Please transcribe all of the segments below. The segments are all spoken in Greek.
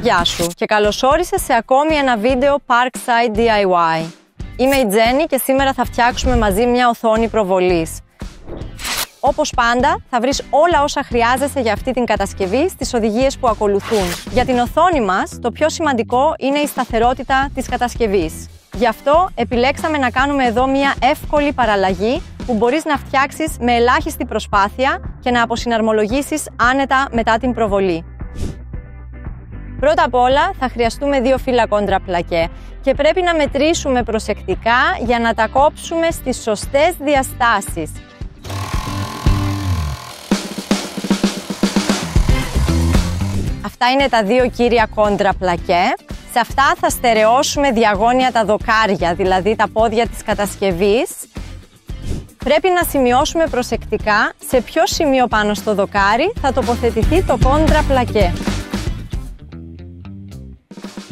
Γεια σου και καλώς όρισες σε ακόμη ένα βίντεο Parkside DIY. Είμαι η Τζέννη και σήμερα θα φτιάξουμε μαζί μια οθόνη προβολής. Όπως πάντα, θα βρεις όλα όσα χρειάζεσαι για αυτή την κατασκευή στις οδηγίες που ακολουθούν. Για την οθόνη μας, το πιο σημαντικό είναι η σταθερότητα της κατασκευής. Γι' αυτό επιλέξαμε να κάνουμε εδώ μια εύκολη παραλλαγή που μπορείς να φτιάξεις με ελάχιστη προσπάθεια και να αποσυναρμολογήσεις άνετα μετά την προβολή. Πρώτα απ' όλα θα χρειαστούμε 2 φύλλα κόντρα πλακέ και πρέπει να μετρήσουμε προσεκτικά για να τα κόψουμε στις σωστές διαστάσεις. Αυτά είναι τα 2 κύρια κόντρα πλακέ. Σε αυτά θα στερεώσουμε διαγώνια τα δοκάρια, δηλαδή τα πόδια της κατασκευής. Πρέπει να σημειώσουμε προσεκτικά σε ποιο σημείο πάνω στο δοκάρι θα τοποθετηθεί το κόντρα πλακέ.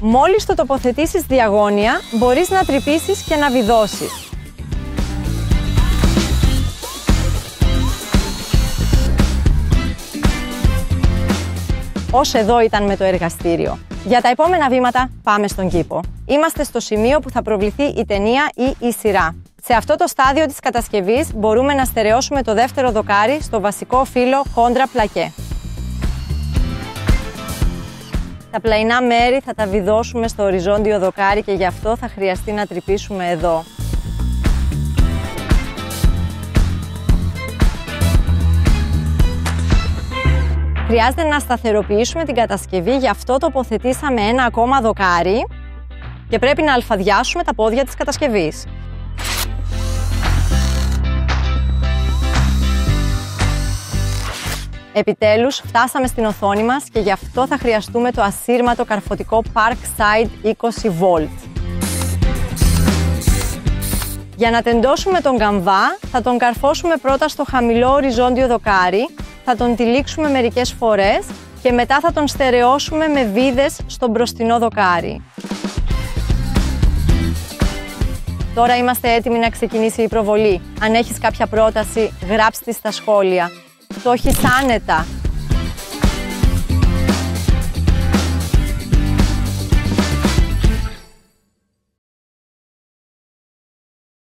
Μόλις το τοποθετήσεις διαγώνια, μπορείς να τρυπήσεις και να βιδώσεις. Ως εδώ ήταν με το εργαστήριο. Για τα επόμενα βήματα πάμε στον κήπο. Είμαστε στο σημείο που θα προβληθεί η ταινία ή η σειρά. Σε αυτό το στάδιο της κατασκευής μπορούμε να στερεώσουμε το δεύτερο δοκάρι στο βασικό φύλλο κόντρα πλακέ. Τα πλαϊνά μέρη θα τα βιδώσουμε στο οριζόντιο δοκάρι και γι' αυτό θα χρειαστεί να τρυπήσουμε εδώ. Χρειάζεται να σταθεροποιήσουμε την κατασκευή, γι' αυτό τοποθετήσαμε ένα ακόμα δοκάρι και πρέπει να αλφαδιάσουμε τα πόδια της κατασκευής. Επιτέλους φτάσαμε στην οθόνη μας και γι' αυτό θα χρειαστούμε το ασύρματο καρφωτικό Parkside 20V. Για να τεντώσουμε τον καμβά θα τον καρφώσουμε πρώτα στο χαμηλό οριζόντιο δοκάρι, θα τον τυλίξουμε μερικές φορές και μετά θα τον στερεώσουμε με βίδες στο μπροστινό δοκάρι. Τώρα είμαστε έτοιμοι να ξεκινήσει η προβολή. Αν έχεις κάποια πρόταση, γράψτε τη στα σχόλια. Το έχεις άνετα.